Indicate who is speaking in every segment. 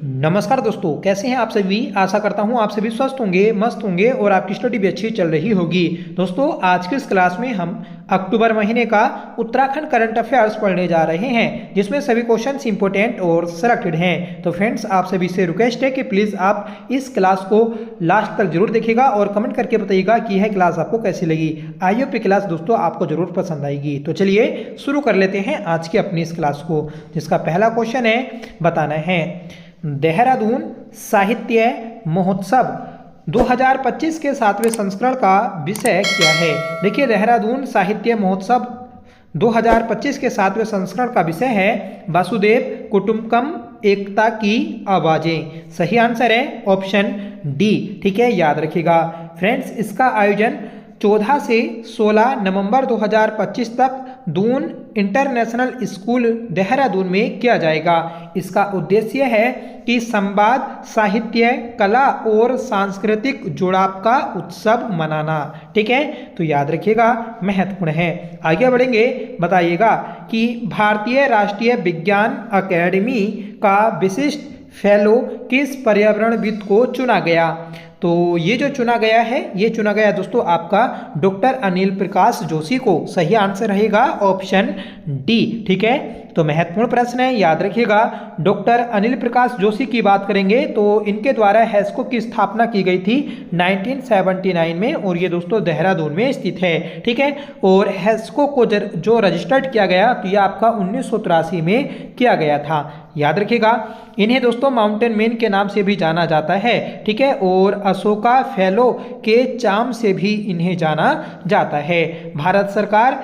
Speaker 1: नमस्कार दोस्तों, कैसे हैं आप सभी। आशा करता हूं आप सभी स्वस्थ होंगे, मस्त होंगे और आपकी स्टडी भी अच्छी चल रही होगी। दोस्तों, आज की इस क्लास में हम अक्टूबर महीने का उत्तराखंड करंट अफेयर्स पढ़ने जा रहे हैं, जिसमें सभी क्वेश्चंस इंपॉर्टेंट और सिलेक्टेड हैं। तो फ्रेंड्स, आप सभी से रिक्वेस्ट है कि प्लीज़ आप इस क्लास को लास्ट तक जरूर देखिएगा और कमेंट करके बताइएगा कि यह क्लास आपको कैसी लगी। आई होप ये क्लास दोस्तों आपको जरूर पसंद आएगी। तो चलिए शुरू कर लेते हैं आज की अपनी इस क्लास को, जिसका पहला क्वेश्चन है, बताना है देहरादून साहित्य महोत्सव 2025 के 7वें संस्करण का विषय क्या है। देखिए, देहरादून साहित्य महोत्सव 2025 के 7वें संस्करण का विषय है वासुदेव कुटुंबकम, एकता की आवाजें। सही आंसर है ऑप्शन डी। ठीक है, याद रखिएगा फ्रेंड्स। इसका आयोजन 14 से 16 नवंबर 2025 तक दून इंटरनेशनल स्कूल देहरादून में किया जाएगा। इसका उद्देश्य है कि संवाद, साहित्य, कला और सांस्कृतिक जुड़ाव का उत्सव मनाना। ठीक है, तो याद रखिएगा, महत्वपूर्ण है। आगे बढ़ेंगे, बताइएगा कि भारतीय राष्ट्रीय विज्ञान अकेडमी का विशिष्ट फेलो किस पर्यावरणविद को चुना गया। तो ये जो चुना गया है, ये चुना गया दोस्तों आपका डॉक्टर अनिल प्रकाश जोशी को। सही आंसर रहेगा ऑप्शन डी। ठीक है, तो महत्वपूर्ण प्रश्न है, याद रखिएगा। डॉक्टर अनिल प्रकाश जोशी की बात करेंगे तो इनके द्वारा हैस्को की स्थापना की गई थी 1979 में, और ये दोस्तों देहरादून में स्थित है। ठीक है, और हैस्को को जो रजिस्टर्ड किया गया तो ये आपका 1983 में किया गया था। याद रखिएगा, इन्हें दोस्तों माउंटेन मैन के नाम से भी जाना जाता है। ठीक है, और अशोका फेलो के चाम से भी इन्हें जाना जाता है। भारत सरकार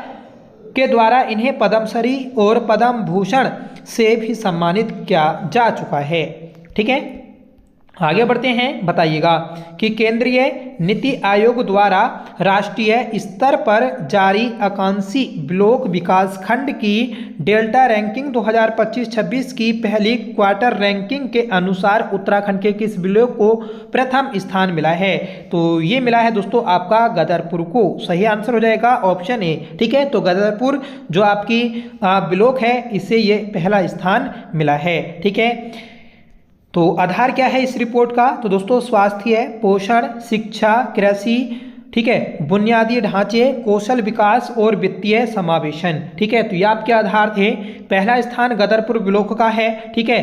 Speaker 1: के द्वारा इन्हें पद्मश्री और पद्म भूषण से भी सम्मानित किया जा चुका है। ठीक है, आगे बढ़ते हैं, बताइएगा कि केंद्रीय नीति आयोग द्वारा राष्ट्रीय स्तर पर जारी आकांक्षी ब्लॉक विकास खंड की डेल्टा रैंकिंग 2025-26 की पहली क्वार्टर रैंकिंग के अनुसार उत्तराखंड के किस ब्लॉक को प्रथम स्थान मिला है। तो ये मिला है दोस्तों आपका गदरपुर को। सही आंसर हो जाएगा ऑप्शन ए। ठीक है, तो गदरपुर जो आपकी ब्लॉक है, इसे ये पहला स्थान मिला है। ठीक है, तो आधार क्या है इस रिपोर्ट का। तो दोस्तों स्वास्थ्य, पोषण, शिक्षा, कृषि, ठीक है, बुनियादी ढांचे, कौशल विकास और वित्तीय समावेशन। ठीक है, तो ये आपके आधार थे। पहला स्थान गदरपुर ब्लॉक का है। ठीक है,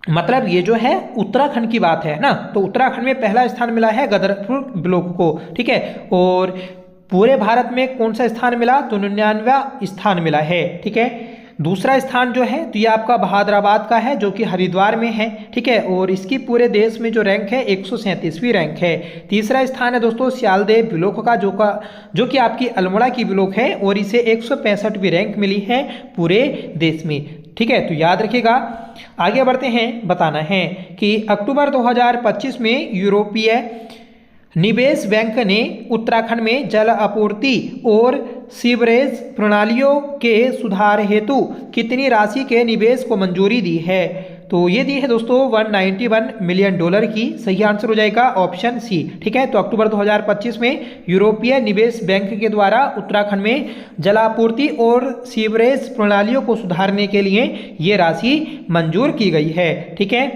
Speaker 1: मतलब ये जो है उत्तराखंड की बात है ना, तो उत्तराखंड में पहला स्थान मिला है गदरपुर ब्लॉक को। ठीक है, और पूरे भारत में कौन सा स्थान मिला, तो 99वां स्थान मिला है। ठीक है, दूसरा स्थान जो है तो ये आपका बहादुराबाद का है, जो कि हरिद्वार में है। ठीक है, और इसकी पूरे देश में जो रैंक है 137वीं रैंक है। तीसरा स्थान है दोस्तों सियालदेव ब्लॉक का, जो कि आपकी अल्मोड़ा की ब्लॉक है, और इसे 165वीं रैंक मिली है पूरे देश में। ठीक है, तो याद रखिएगा। आगे बढ़ते हैं, बताना है कि अक्टूबर 2025 में यूरोपीय निवेश बैंक ने उत्तराखंड में जल आपूर्ति और सीवरेज प्रणालियों के सुधार हेतु कितनी राशि के निवेश को मंजूरी दी है। तो ये दी है दोस्तों $191 मिलियन की। सही आंसर हो जाएगा ऑप्शन सी। ठीक है, तो अक्टूबर 2025 में यूरोपीय निवेश बैंक के द्वारा उत्तराखंड में जलापूर्ति और सीवरेज प्रणालियों को सुधारने के लिए ये राशि मंजूर की गई है। ठीक है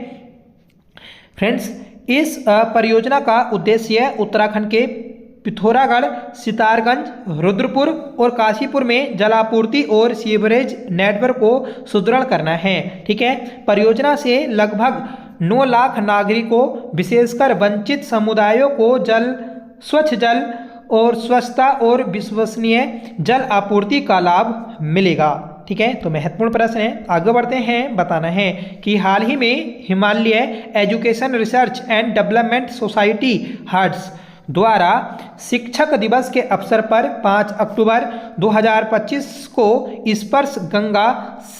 Speaker 1: फ्रेंड्स, इस परियोजना का उद्देश्य उत्तराखंड के पिथौरागढ़, सितारगंज, रुद्रपुर और काशीपुर में जलापूर्ति और सीवरेज नेटवर्क को सुदृढ़ करना है। ठीक है, परियोजना से लगभग 9 लाख नागरिकों, विशेषकर वंचित समुदायों को स्वच्छ जल और स्वच्छता और विश्वसनीय जल आपूर्ति का लाभ मिलेगा। ठीक है, तो महत्वपूर्ण प्रश्न है। आगे बढ़ते हैं, बताना है कि हाल ही में Himalaya education research and development society हर्ट्स द्वारा शिक्षक दिवस के अवसर पर 5 अक्टूबर 2025 को स्पर्श गंगा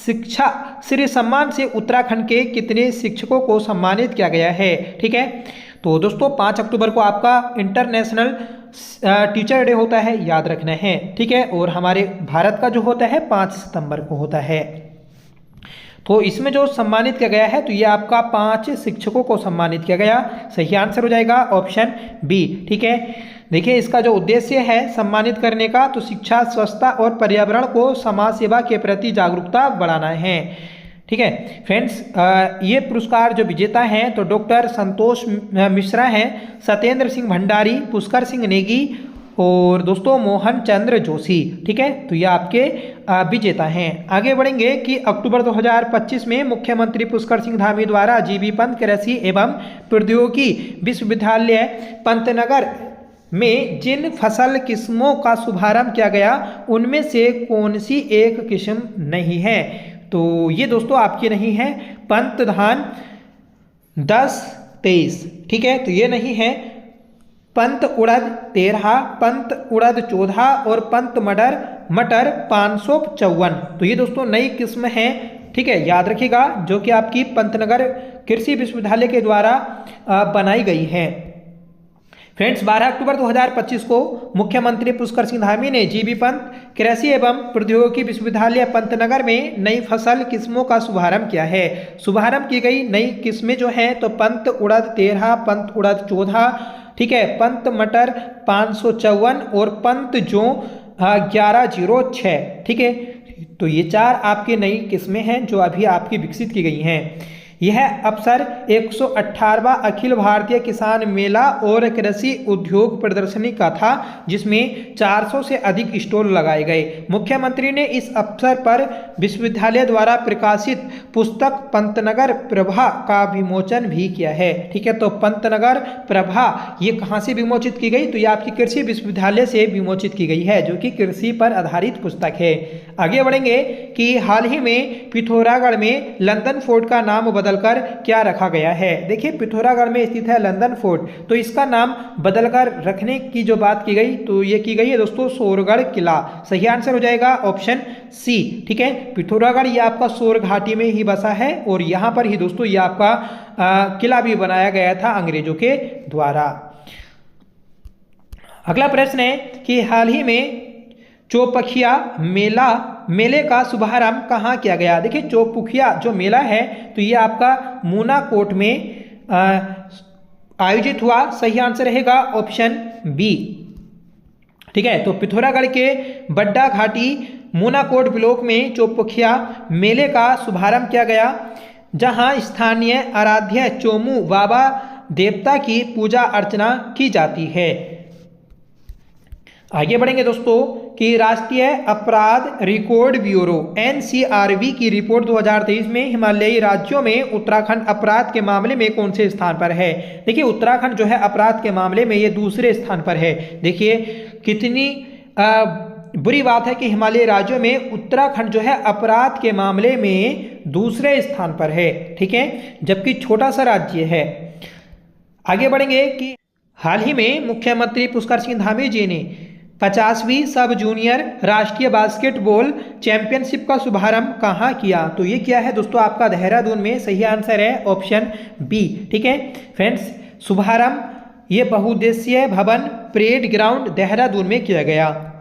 Speaker 1: शिक्षा श्री सम्मान से उत्तराखंड के कितने शिक्षकों को सम्मानित किया गया है। ठीक है, तो दोस्तों 5 अक्टूबर को आपका इंटरनेशनल टीचर डे होता है, याद रखना है। ठीक है, और हमारे भारत का जो होता है 5 सितंबर को होता है। तो इसमें जो सम्मानित किया गया है तो ये आपका 5 शिक्षकों को सम्मानित किया गया। सही आंसर हो जाएगा ऑप्शन बी। ठीक है, देखिए इसका जो उद्देश्य है सम्मानित करने का, तो शिक्षा, स्वच्छता और पर्यावरण को समाज सेवा के प्रति जागरूकता बढ़ाना है। ठीक है फ्रेंड्स, ये पुरस्कार जो विजेता हैं तो डॉक्टर संतोष मिश्रा हैं, सत्येंद्र सिंह भंडारी, पुष्कर सिंह नेगी और दोस्तों मोहन चंद्र जोशी। ठीक है, तो ये आपके विजेता हैं। आगे बढ़ेंगे कि अक्टूबर 2025 में मुख्यमंत्री पुष्कर सिंह धामी द्वारा जीबी पंत कृषि एवं प्रौद्योगिकी विश्वविद्यालय पंतनगर में जिन फसल किस्मों का शुभारंभ किया गया उनमें से कौन सी एक किस्म नहीं है? तो ये दोस्तों आपकी नहीं है, पंत धान 10-23। ठीक है, तो ये नहीं है। पंत उड़द 13, पंत उड़द 14 और पंत मटर 554। तो ये दोस्तों नई किस्म है। ठीक है, याद रखिएगा, जो कि आपकी पंतनगर कृषि विश्वविद्यालय के द्वारा बनाई गई है। फ्रेंड्स, 12 अक्टूबर 2025 को मुख्यमंत्री पुष्कर सिंह धामी ने जीबी पंत कृषि एवं प्रौद्योगिकी विश्वविद्यालय पंतनगर में नई फसल किस्मों का शुभारंभ किया है। शुभारंभ की गई नई किस्में जो हैं तो पंत उड़द 13, पंत उड़द 14, ठीक है, पंत मटर 554 और पंत जौ 1106। ठीक है, तो ये 4 आपकी नई किस्में हैं जो अभी आपकी विकसित की गई हैं। यह अवसर 118वां अखिल भारतीय किसान मेला और कृषि उद्योग प्रदर्शनी का था, जिसमें 400 से अधिक स्टॉल लगाए गए। मुख्यमंत्री ने इस अवसर पर विश्वविद्यालय द्वारा प्रकाशित पुस्तक पंतनगर प्रभा का विमोचन भी किया है। ठीक है, तो पंतनगर प्रभा ये कहाँ से विमोचित की गई? तो ये आपकी कृषि विश्वविद्यालय से विमोचित की गई है, जो कि कृषि पर आधारित पुस्तक है। आगे बढ़ेंगे कि हाल ही में पिथौरागढ़ में लंदन फोर्ट का नाम बदलकर क्या रखा गया है? देखिए, पिथौरागढ़ में स्थित है लंदन फोर्ट, तो इसका नाम बदलकर रखने की जो बात की गई तो ये की गई है दोस्तों सोरगढ़ किला। सही आंसर हो जाएगा ऑप्शन सी। ठीक है, पिथौरागढ़ ये आपका सोर घाटी में ही बसा है और यहाँ पर ही दोस्तों ये आपका किला भी बनाया गया था अंग्रेजों के द्वारा। अगला प्रश्न है कि हाल ही में चौपखिया मेले का शुभारंभ कहाँ किया गया? देखिए, चौपखिया जो मेला है तो ये आपका मूनाकोट में आयोजित हुआ। सही आंसर रहेगा ऑप्शन बी। ठीक है, तो पिथौरागढ़ के बड्डा घाटी मूनाकोट ब्लॉक में चौपखिया मेले का शुभारंभ किया गया, जहां स्थानीय आराध्य चोमू बाबा देवता की पूजा अर्चना की जाती है। आगे बढ़ेंगे दोस्तों कि राष्ट्रीय अपराध रिकॉर्ड ब्यूरो NCRB की रिपोर्ट 2023 में हिमालयी राज्यों में उत्तराखंड अपराध के मामले में कौन से स्थान पर है? देखिए, उत्तराखंड जो है अपराध के मामले में ये दूसरे स्थान पर है। देखिए कितनी बुरी बात है कि हिमालयी राज्यों में उत्तराखंड जो है अपराध के मामले में दूसरे स्थान पर है। ठीक है, जबकि छोटा सा राज्य है। आगे बढ़ेंगे कि हाल ही में मुख्यमंत्री पुष्कर सिंह धामी जी ने 50वीं सब जूनियर राष्ट्रीय बास्केटबॉल चैंपियनशिप का शुभारंभ कहाँ किया? तो ये किया है दोस्तों आपका देहरादून में। सही आंसर है ऑप्शन बी। ठीक है फ्रेंड्स, शुभारंभ ये बहुउद्देशीय भवन परेड ग्राउंड देहरादून में किया गया।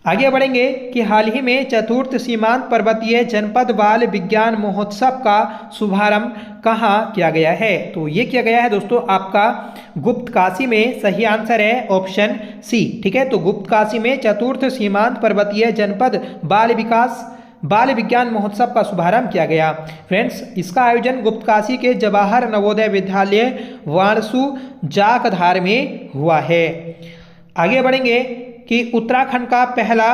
Speaker 1: आगे बढ़ेंगे कि हाल ही में चतुर्थ सीमांत पर्वतीय जनपद बाल विज्ञान महोत्सव का शुभारंभ कहाँ किया गया है? तो ये किया गया है दोस्तों आपका गुप्तकाशी में। सही आंसर है ऑप्शन सी। ठीक है, तो गुप्तकाशी में चतुर्थ सीमांत पर्वतीय जनपद बाल विज्ञान महोत्सव का शुभारंभ किया गया। फ्रेंड्स, इसका आयोजन गुप्तकाशी के जवाहर नवोदय विद्यालय वारसू जाखधार में हुआ है। आगे बढ़ेंगे कि उत्तराखंड का पहला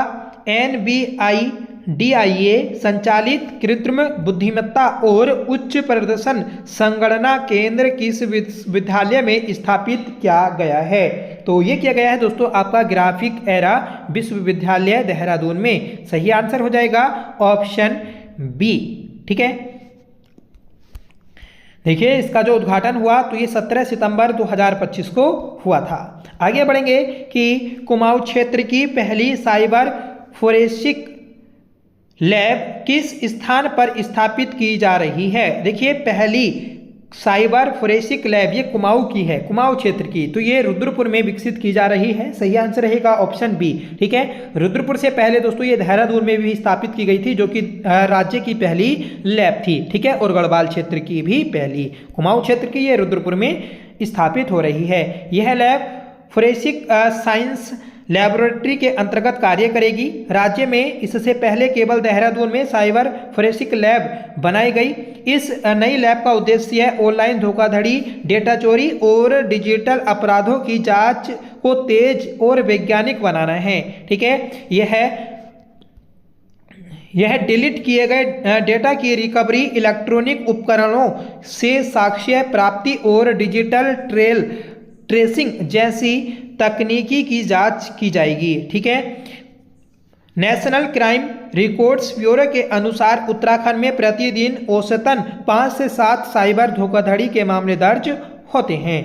Speaker 1: NBIDIA संचालित कृत्रिम बुद्धिमत्ता और उच्च प्रदर्शन संगणना केंद्र किस विश्वविद्यालय में स्थापित किया गया है? तो ये किया गया है दोस्तों आपका ग्राफिक एरा विश्वविद्यालय देहरादून में। सही आंसर हो जाएगा ऑप्शन बी। ठीक है, देखिए इसका जो उद्घाटन हुआ तो ये 17 सितंबर 2025 को हुआ था। आगे बढ़ेंगे कि कुमाऊं क्षेत्र की पहली साइबर फोरेंसिक लैब किस स्थान पर स्थापित की जा रही है? देखिए, पहली साइबर फोरेंसिक लैब ये कुमाऊं की है, कुमाऊं क्षेत्र की, तो ये रुद्रपुर में विकसित की जा रही है। सही आंसर रहेगा ऑप्शन बी। ठीक है, रुद्रपुर से पहले दोस्तों ये देहरादून में भी स्थापित की गई थी, जो कि राज्य की पहली लैब थी। ठीक है, और गढ़वाल क्षेत्र की भी पहली, कुमाऊं क्षेत्र की ये रुद्रपुर में स्थापित हो रही है। यह लैब फोरेंसिक साइंस लेबोरेटरी के अंतर्गत कार्य करेगी। राज्य में इससे पहले केवल देहरादून में साइबर फोरेंसिक लैब बनाई गई। इस नई लैब का उद्देश्य है ऑनलाइन धोखाधड़ी, डेटा चोरी और डिजिटल अपराधों की जांच को तेज और वैज्ञानिक बनाना है। ठीक है, यह डिलीट किए गए डेटा की रिकवरी, इलेक्ट्रॉनिक उपकरणों से साक्ष्य प्राप्ति और डिजिटल ट्रेसिंग जैसी तकनीकी की जांच की जाएगी। ठीक है, नेशनल क्राइम रिकॉर्ड्स ब्यूरो के अनुसार उत्तराखंड में प्रतिदिन औसतन 5 से 7 साइबर धोखाधड़ी के मामले दर्ज होते हैं।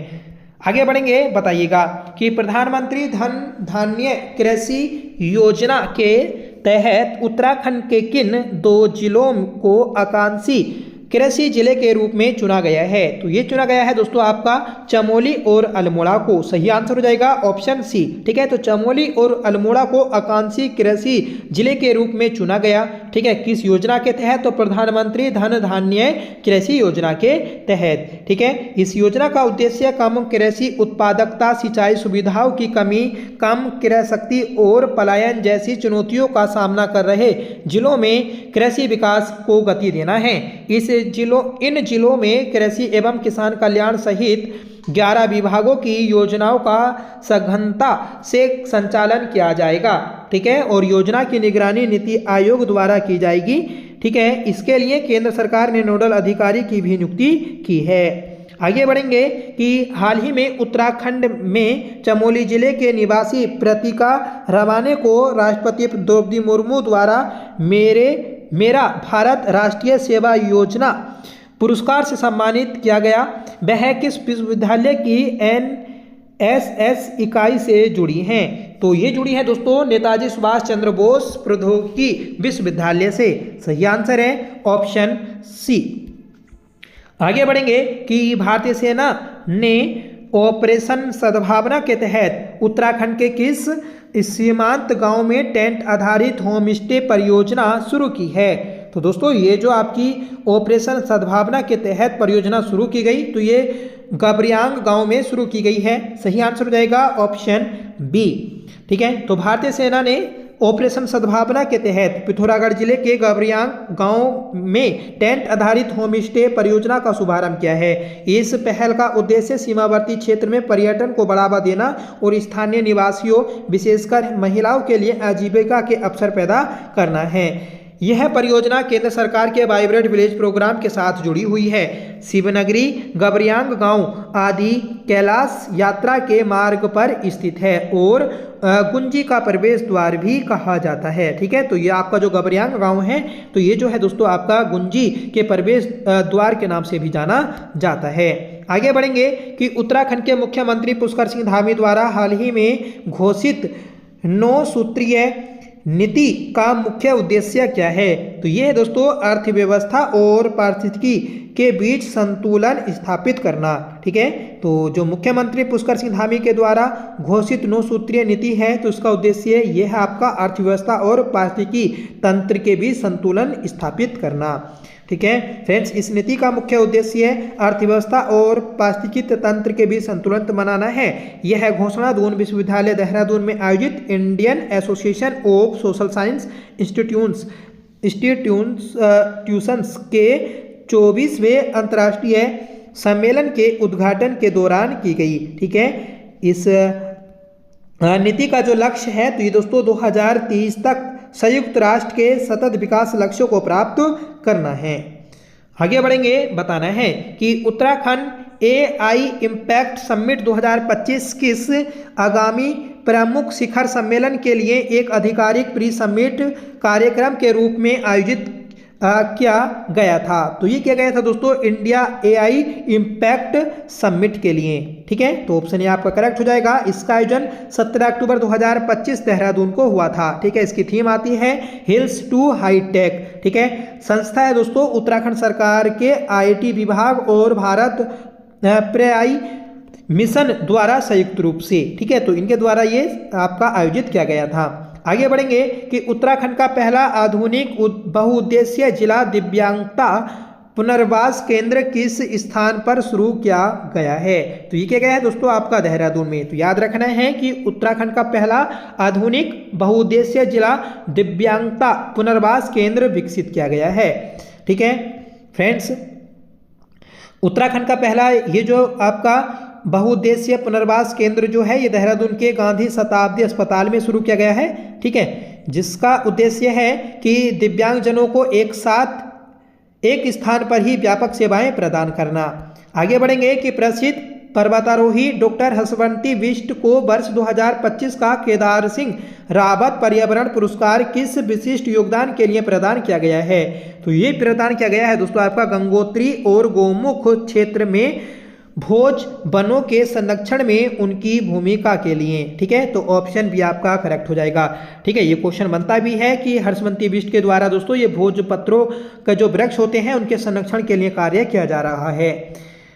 Speaker 1: आगे बढ़ेंगे, बताइएगा कि प्रधानमंत्री धन धान्य कृषि योजना के तहत उत्तराखंड के किन 2 जिलों को आकांक्षी कृषि जिले के रूप में चुना गया है? तो ये चुना गया है दोस्तों आपका चमोली और अल्मोड़ा को। सही आंसर हो जाएगा ऑप्शन सी। ठीक है, तो चमोली और अल्मोड़ा को आकांक्षी कृषि जिले के रूप में चुना गया। ठीक है, किस योजना के तहत? तो प्रधानमंत्री धन धान्य कृषि योजना के तहत। ठीक है, इस योजना का उद्देश्य कम कृषि उत्पादकता, सिंचाई सुविधाओं की कमी, कम क्रय शक्ति और पलायन जैसी चुनौतियों का सामना कर रहे जिलों में कृषि विकास को गति देना है। इन जिलों में कृषि एवं किसान कल्याण सहित 11 विभागों की योजनाओं का सघनता से संचालन किया जाएगा। ठीक है, और योजना की निगरानी नीति आयोग द्वारा की जाएगी। ठीक है, इसके लिए केंद्र सरकार ने नोडल अधिकारी की भी नियुक्ति की है। आगे बढ़ेंगे कि हाल ही में उत्तराखंड में चमोली जिले के निवासी प्रतिका रवाने को राष्ट्रपति द्रौपदी मुर्मू द्वारा मेरा भारत राष्ट्रीय सेवा योजना पुरस्कार से सम्मानित किया गया। वह किस विश्वविद्यालय की NSS इकाई से जुड़ी हैं? तो ये जुड़ी है दोस्तों नेताजी सुभाष चंद्र बोस प्रौद्योगिकी विश्वविद्यालय से। सही आंसर है ऑप्शन सी। आगे बढ़ेंगे कि भारतीय सेना ने ऑपरेशन सद्भावना के तहत उत्तराखंड के किस सीमांत गांव में टेंट आधारित होम स्टे परियोजना शुरू की है? तो दोस्तों ये जो आपकी ऑपरेशन सद्भावना के तहत परियोजना शुरू की गई, तो ये गबरियांग गांव में शुरू की गई है। सही आंसर हो जाएगा ऑप्शन बी। ठीक है, तो भारतीय सेना ने ऑपरेशन सद्भावना के तहत पिथौरागढ़ जिले के गबरियांग गांव में टेंट आधारित होम स्टे परियोजना का शुभारंभ किया है। इस पहल का उद्देश्य सीमावर्ती क्षेत्र में पर्यटन को बढ़ावा देना और स्थानीय निवासियों विशेषकर महिलाओं के लिए आजीविका के अवसर पैदा करना है। यह परियोजना केंद्र सरकार के वाइब्रेंट विलेज प्रोग्राम के साथ जुड़ी हुई है। शिवनगरी, गबरियांग गांव आदि कैलाश यात्रा के मार्ग पर स्थित है और गुंजी का प्रवेश द्वार भी कहा जाता है। ठीक है, तो ये आपका जो गबरियांग गांव है, तो ये जो है दोस्तों आपका गुंजी के प्रवेश द्वार के नाम से भी जाना जाता है। आगे बढ़ेंगे कि उत्तराखंड के मुख्यमंत्री पुष्कर सिंह धामी द्वारा हाल ही में घोषित 9 सूत्रीय नीति का मुख्य उद्देश्य क्या है? तो ये है दोस्तों अर्थव्यवस्था और पारिस्थितिकी के बीच संतुलन स्थापित करना। ठीक है, तो जो मुख्यमंत्री पुष्कर सिंह धामी के द्वारा घोषित 9 सूत्रीय नीति है, तो इसका उद्देश्य ये है आपका अर्थव्यवस्था और पारिस्थितिकी तंत्र के बीच संतुलन स्थापित करना। ठीक है फ्रेंड्स, इस नीति का मुख्य उद्देश्य अर्थव्यवस्था और पारिस्थितिकी तंत्र के बीच संतुलन बनाना है। यह घोषणा दून विश्वविद्यालय देहरादून में आयोजित Indian association of social science institutions के 24वें अंतर्राष्ट्रीय सम्मेलन के उद्घाटन के दौरान की गई। ठीक है, इस नीति का जो लक्ष्य है, तो ये दोस्तों 2030 तक संयुक्त राष्ट्र के सतत विकास लक्ष्यों को प्राप्त करना है। आगे बढ़ेंगे, बताना है कि उत्तराखंड AI इम्पैक्ट समिट 2025 किस आगामी प्रमुख शिखर सम्मेलन के लिए एक आधिकारिक प्री समिट कार्यक्रम के रूप में आयोजित किया गया था? तो ये किया गया था दोस्तों इंडिया AI इम्पैक्ट समिट के लिए। ठीक है, तो ऑप्शन ये आपका करेक्ट हो जाएगा। इसका आयोजन 17 अक्टूबर 2025 देहरादून को हुआ था। ठीक है, इसकी थीम आती है हिल्स टू हाईटेक। ठीक है, संस्था है दोस्तों उत्तराखंड सरकार के IT विभाग और भारत पर्यायी मिशन द्वारा संयुक्त रूप से। ठीक है, तो इनके द्वारा ये आपका आयोजित किया गया था। आगे बढ़ेंगे कि उत्तराखंड का पहला आधुनिक बहुउद्देशीय जिला दिव्यांगता पुनर्वास केंद्र किस स्थान पर शुरू किया गया है? तो ये क्या गया है दोस्तों आपका देहरादून में। तो याद रखना है कि उत्तराखंड का पहला आधुनिक बहुउद्देशीय जिला दिव्यांगता पुनर्वास केंद्र विकसित किया गया है। ठीक है फ्रेंड्स, उत्तराखंड का पहला ये जो आपका बहुउद्देशीय पुनर्वास केंद्र जो है ये देहरादून के गांधी शताब्दी अस्पताल में शुरू किया गया है। ठीक है, जिसका उद्देश्य है कि दिव्यांगजनों को एक साथ एक स्थान पर ही व्यापक सेवाएं प्रदान करना। आगे बढ़ेंगे कि प्रसिद्ध पर्वतारोही डॉक्टर हर्षवंती बिष्ट को वर्ष 2025 का केदार सिंह रावत पर्यावरण पुरस्कार किस विशिष्ट योगदान के लिए प्रदान किया गया है? तो ये प्रदान किया गया है दोस्तों आपका गंगोत्री और गौमुख क्षेत्र में भोज वनों के संरक्षण में उनकी भूमिका के लिए। ठीक है, तो ऑप्शन भी आपका करेक्ट हो जाएगा। ठीक है, ये क्वेश्चन बनता भी है कि हर्षवंती बिष्ट के द्वारा दोस्तों ये भोजपत्रों का जो वृक्ष होते हैं उनके संरक्षण के लिए कार्य किया जा रहा है।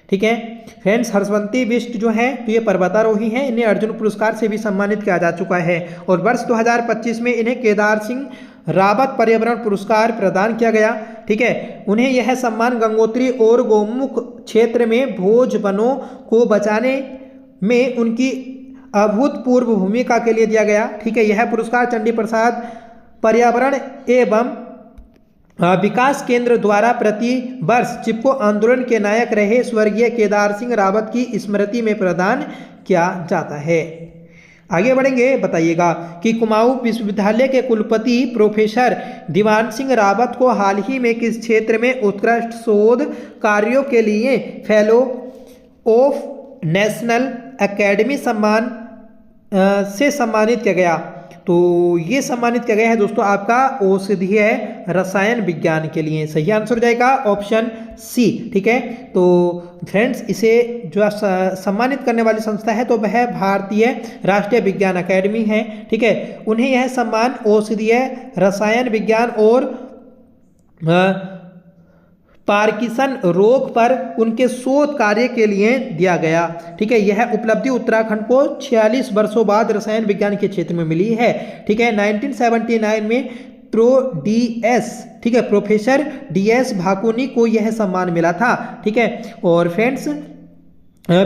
Speaker 1: ठीक है फ्रेंड्स, हर्षवंती बिष्ट जो है तो ये पर्वतारोही हैं, इन्हें अर्जुन पुरस्कार से भी सम्मानित किया जा चुका है और वर्ष 2025 में इन्हें केदार सिंह रावत पर्यावरण पुरस्कार प्रदान किया गया। ठीक है, उन्हें यह सम्मान गंगोत्री और गौमुख क्षेत्र में भोज वनों को बचाने में उनकी अभूतपूर्व भूमिका के लिए दिया गया। ठीक है, यह पुरस्कार चंडी प्रसाद पर्यावरण एवं विकास केंद्र द्वारा प्रति वर्ष चिपको आंदोलन के नायक रहे स्वर्गीय केदार सिंह रावत की स्मृति में प्रदान किया जाता है। आगे बढ़ेंगे, बताइएगा कि कुमाऊं विश्वविद्यालय के कुलपति प्रोफेसर दीवान सिंह रावत को हाल ही में किस क्षेत्र में उत्कृष्ट शोध कार्यों के लिए फेलो ऑफ नेशनल एकेडमी सम्मान से सम्मानित किया गया? तो ये सम्मानित किया गया है दोस्तों आपका औषधीय रसायन विज्ञान के लिए। सही आंसर हो जाएगा ऑप्शन सी। ठीक है, तो फ्रेंड्स इसे जो सम्मानित करने वाली संस्था है तो वह भारतीय राष्ट्रीय विज्ञान अकेडमी है। ठीक है, उन्हें यह सम्मान औषधीय रसायन विज्ञान और पार्किंसन रोग पर उनके शोध कार्य के लिए दिया गया। ठीक है, यह उपलब्धि उत्तराखंड को 46 वर्षों बाद रसायन विज्ञान के क्षेत्र में मिली है। ठीक है, 1979 में ठीक है प्रोफेसर DS भाकुनी को यह सम्मान मिला था। ठीक है, और फ्रेंड्स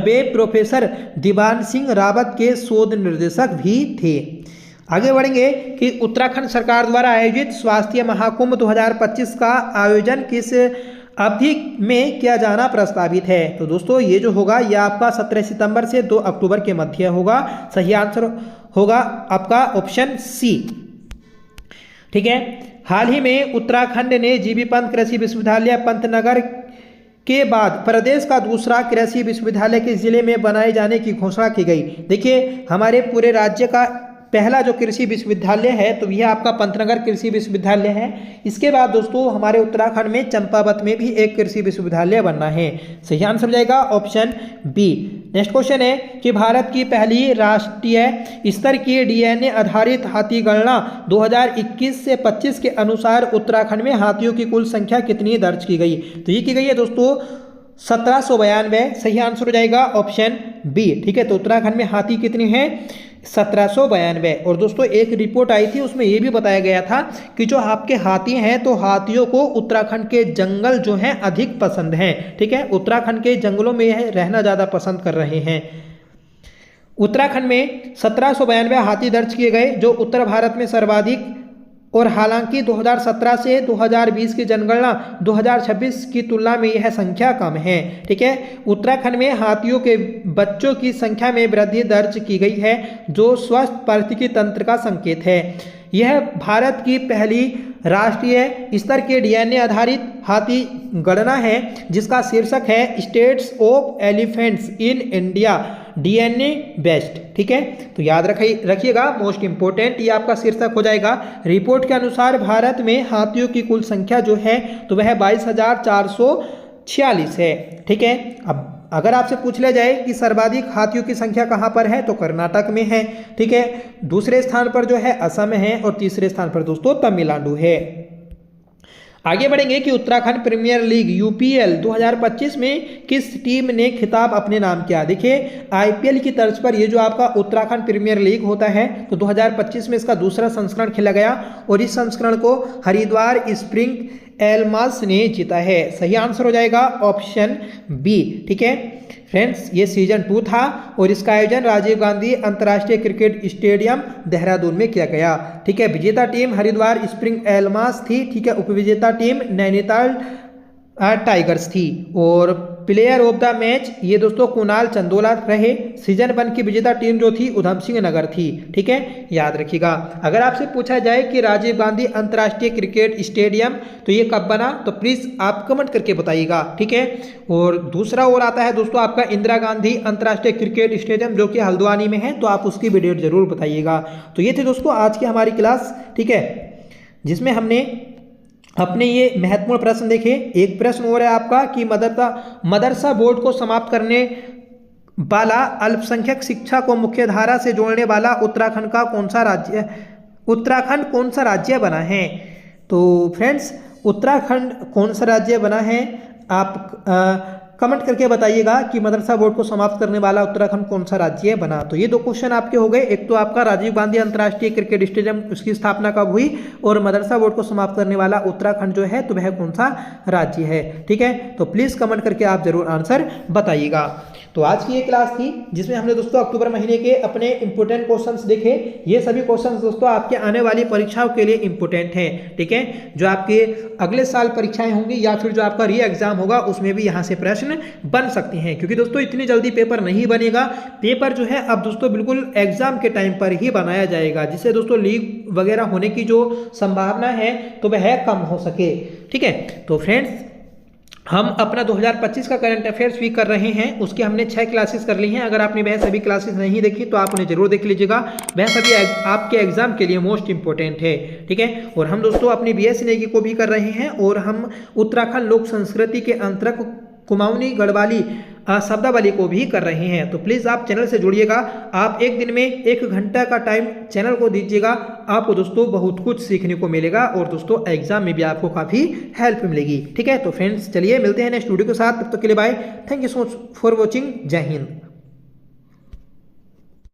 Speaker 1: वे प्रोफेसर दीवान सिंह रावत के शोध निर्देशक भी थे। आगे बढ़ेंगे कि उत्तराखंड सरकार द्वारा आयोजित स्वास्थ्य महाकुंभ 2025 का आयोजन किस अवधि में किया जाना प्रस्तावित है? तो दोस्तों ये जो होगा यह आपका 17 सितंबर से 2 अक्टूबर के मध्य होगा। सही आंसर होगा आपका ऑप्शन सी। ठीक है, हाल ही में उत्तराखंड ने जीबी पंत कृषि विश्वविद्यालय पंतनगर के बाद प्रदेश का दूसरा कृषि विश्वविद्यालय के जिले में बनाए जाने की घोषणा की गई। देखिए हमारे पूरे राज्य का पहला जो कृषि विश्वविद्यालय है तो यह आपका पंतनगर कृषि विश्वविद्यालय है। इसके बाद दोस्तों हमारे उत्तराखंड में चंपावत में भी एक कृषि विश्वविद्यालय बनना है। सही आंसर हो जाएगा ऑप्शन बी। नेक्स्ट क्वेश्चन है कि भारत की पहली राष्ट्रीय स्तर की DNA आधारित हाथी गणना 2021 से 25 के अनुसार उत्तराखंड में हाथियों की कुल संख्या कितनी दर्ज की गई? तो ये की गई है दोस्तों 1792। सही आंसर हो जाएगा ऑप्शन बी। ठीक है, तो उत्तराखंड में हाथी कितने हैं? 1792। और दोस्तों एक रिपोर्ट आई थी उसमें ये भी बताया गया था कि जो आपके हाथी हैं तो हाथियों को उत्तराखंड के जंगल जो हैं अधिक पसंद हैं। ठीक है, उत्तराखंड के जंगलों में यह रहना ज़्यादा पसंद कर रहे हैं। उत्तराखंड में 1792 हाथी दर्ज किए गए जो उत्तर भारत में सर्वाधिक, और हालांकि 2017 से 2020 की जनगणना 2026 की तुलना में यह संख्या कम है। ठीक है, उत्तराखंड में हाथियों के बच्चों की संख्या में वृद्धि दर्ज की गई है जो स्वस्थ पारिस्थितिकी तंत्र का संकेत है। यह भारत की पहली राष्ट्रीय स्तर के DNA आधारित हाथी गणना है जिसका शीर्षक है states of elephants in India DNA best. ठीक है, तो याद रखिएगा मोस्ट इंपोर्टेंट ये आपका शीर्षक हो जाएगा। रिपोर्ट के अनुसार भारत में हाथियों की कुल संख्या जो है तो वह 22,446 है। ठीक है, अब अगर आपसे पूछ लिया जाए कि सर्वाधिक हाथियों की संख्या कहां पर है तो कर्नाटक में है। ठीक है, दूसरे स्थान पर जो है असम है और तीसरे स्थान पर दोस्तों तमिलनाडु है। आगे बढ़ेंगे कि उत्तराखंड प्रीमियर लीग UPL 2025 में किस टीम ने खिताब अपने नाम किया? देखिए IPL की तर्ज पर ये जो आपका उत्तराखंड प्रीमियर लीग होता है तो 2025 में इसका दूसरा संस्करण खेला गया और इस संस्करण को हरिद्वार स्प्रिंग एल्मास ने जीता है। सही आंसर हो जाएगा ऑप्शन बी। ठीक है फ्रेंड्स, ये सीजन 2 था और इसका आयोजन राजीव गांधी अंतर्राष्ट्रीय क्रिकेट स्टेडियम देहरादून में किया गया। ठीक है, विजेता टीम हरिद्वार स्प्रिंग एल्मास थी। ठीक है, उपविजेता टीम नैनीताल टाइगर्स थी और प्लेयर ऑफ द मैच ये दोस्तों कुणाल चंदोला रहे। सीजन 1 की विजेता टीम जो थी उधम सिंह नगर थी। ठीक है, याद रखिएगा। अगर आपसे पूछा जाए कि राजीव गांधी अंतर्राष्ट्रीय क्रिकेट स्टेडियम तो ये कब बना, तो प्लीज आप कमेंट करके बताइएगा। ठीक है, और दूसरा और आता है दोस्तों आपका इंदिरा गांधी अंतर्राष्ट्रीय क्रिकेट स्टेडियम जो कि हल्द्वानी में है, तो आप उसकी भी डेट जरूर बताइएगा। तो ये थे दोस्तों आज की हमारी क्लास। ठीक है, जिसमें हमने अपने ये महत्वपूर्ण प्रश्न देखे। एक प्रश्न और है आपका कि मदरसा बोर्ड को समाप्त करने वाला अल्पसंख्यक शिक्षा को मुख्य धारा से जोड़ने वाला उत्तराखंड कौन सा राज्य बना है। तो फ्रेंड्स, उत्तराखंड कौन सा राज्य बना है, आप कमेंट करके बताइएगा कि मदरसा बोर्ड को समाप्त करने वाला उत्तराखंड कौन सा राज्य बना। तो ये 2 क्वेश्चन आपके हो गए। एक तो आपका राजीव गांधी अंतर्राष्ट्रीय क्रिकेट स्टेडियम उसकी स्थापना कब हुई, और मदरसा बोर्ड को समाप्त करने वाला उत्तराखंड जो है तो वह कौन सा राज्य है। ठीक है, तो प्लीज कमेंट करके आप जरूर आंसर बताइएगा। तो आज की ये क्लास थी जिसमें हमने दोस्तों अक्टूबर महीने के अपने इंपोर्टेंट क्वेश्चंस देखे। ये सभी क्वेश्चंस दोस्तों आपके आने वाली परीक्षाओं के लिए इंपोर्टेंट हैं। ठीक है, जो आपके अगले साल परीक्षाएं होंगी या फिर जो आपका री एग्जाम होगा उसमें भी यहाँ से प्रश्न बन सकते हैं, क्योंकि दोस्तों इतनी जल्दी पेपर नहीं बनेगा। पेपर जो है अब दोस्तों बिल्कुल एग्जाम के टाइम पर ही बनाया जाएगा, जिससे दोस्तों लीक वगैरह होने की जो संभावना है तो वह कम हो सके। ठीक है, तो फ्रेंड्स हम अपना 2025 का करंट अफेयर्स भी कर रहे हैं। उसके हमने 6 क्लासेस कर ली हैं। अगर आपने वह सभी क्लासेस नहीं देखी तो आप उन्हें जरूर देख लीजिएगा। वह सभी आपके एग्जाम के लिए मोस्ट इंपॉर्टेंट है। ठीक है, और हम दोस्तों अपनी BSc नेगी को भी कर रहे हैं और हम उत्तराखंड लोक संस्कृति के अंतर्गत कुमाऊनी गढ़वाली शब्दावली को भी कर रहे हैं। तो प्लीज़ आप चैनल से जुड़िएगा। आप एक दिन में 1 घंटा का टाइम चैनल को दीजिएगा, आपको दोस्तों बहुत कुछ सीखने को मिलेगा और दोस्तों एग्जाम में भी आपको काफ़ी हेल्प मिलेगी। ठीक है, तो फ्रेंड्स चलिए मिलते हैं नेक्स्ट वीडियो के साथ। तब तक के लिए bye. Thank you so much for watching. जय हिंद।